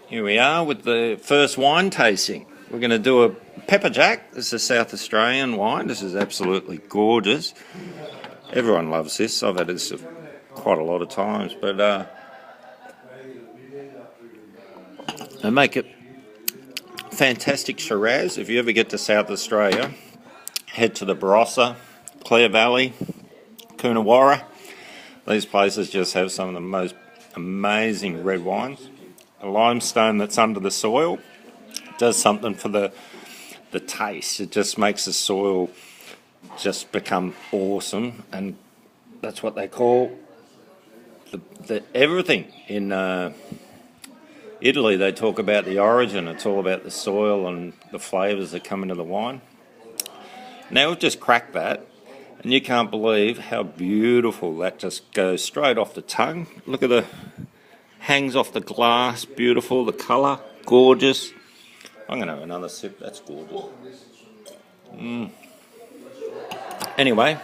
Here we are with the first wine tasting. We're going to do a Pepper Jack. This is a South Australian wine. This is absolutely gorgeous. Everyone loves this. I've had this quite a lot of times, but they make it fantastic Shiraz. If you ever get to South Australia, head to the Barossa, Clare Valley, Coonawarra. These places just have some of the most amazing red wines. A limestone that's under the soil does something for the taste. It just makes the soil just become awesome, and that's what they call the everything in Italy. They talk about the origin. It's all about the soil and the flavours that come into the wine. Now we've just cracked that, and you can't believe how beautiful that just goes straight off the tongue. Look at the hangs off the glass, beautiful, the colour, gorgeous. I'm going to have another sip, that's gorgeous. Anyway,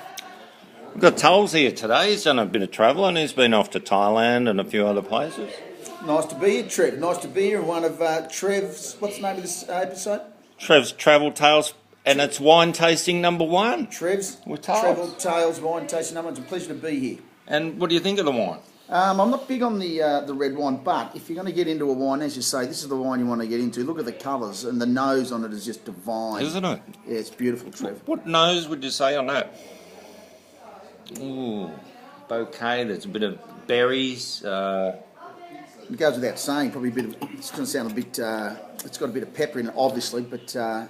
we've got Tulls here today. He's done a bit of travelling. He's been off to Thailand and a few other places. Nice to be here, Trev. Nice to be here in one of Trev's, what's the name of this episode? Trev's Travel Tales, and it's wine tasting number 1. Trev's with Tulls. Travel Tales wine tasting number 1. It's a pleasure to be here. And what do you think of the wine? I'm not big on the red wine, but if you're going to get into a wine, as you say, this is the wine you want to get into. Look at the colours, and the nose on it is just divine. Isn't it? Yeah, it's beautiful, Trev. What nose would you say on that? Ooh, bouquet. There's a bit of berries. It goes without saying, probably a bit of, it's going to sound a bit, it's got a bit of pepper in it, obviously, but just a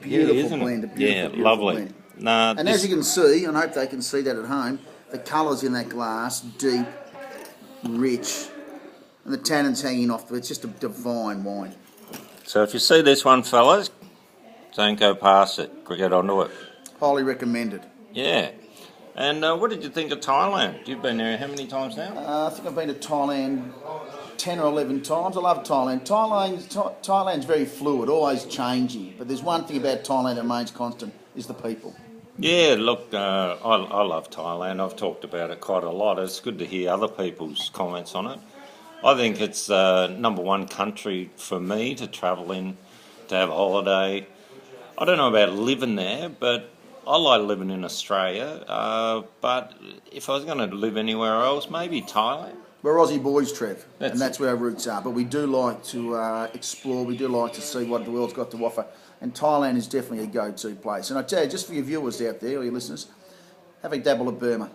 beautiful blend. Beautiful lovely. Blend. Nah, and as you can see, and I hope they can see that at home, the colours in that glass, deep, rich, and the tannins hanging off. It's just a divine wine. So if you see this one, fellas, don't go past it. Get onto it. Highly recommended. Yeah. And what did you think of Thailand? You've been there how many times now? I think I've been to Thailand 10 or 11 times. I love Thailand. Thailand's very fluid, always changing. But there's one thing about Thailand that remains constant, is the people. Yeah, look, I love Thailand. I've talked about it quite a lot. It's good to hear other people's comments on it. I think it's number 1 country for me to travel in, to have a holiday. I don't know about living there, but I like living in Australia. But if I was going to live anywhere else, maybe Thailand. We're Aussie boys, Trev, and that's where our roots are. But we do like to explore. We do like to see what the world's got to offer. And Thailand is definitely a go-to place. And I tell you, just for your viewers out there, or your listeners, have a dabble of Burma.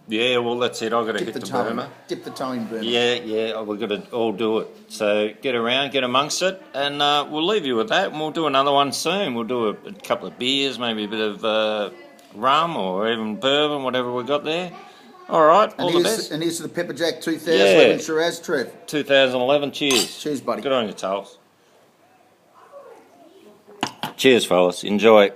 Yeah, well, that's it. I've got to hit to Burma. Dip the toe in Burma. Yeah, we've got to all do it. So get around, get amongst it, and we'll leave you with that, and we'll do another one soon. We'll do a couple of beers, maybe a bit of rum or even bourbon, whatever we got there. All right, all the best. And here's to the Pepper Jack 2011 Shiraz, Trev. 2011, cheers. Cheers, buddy. Good on you, Tulls. Cheers, fellas. Enjoy.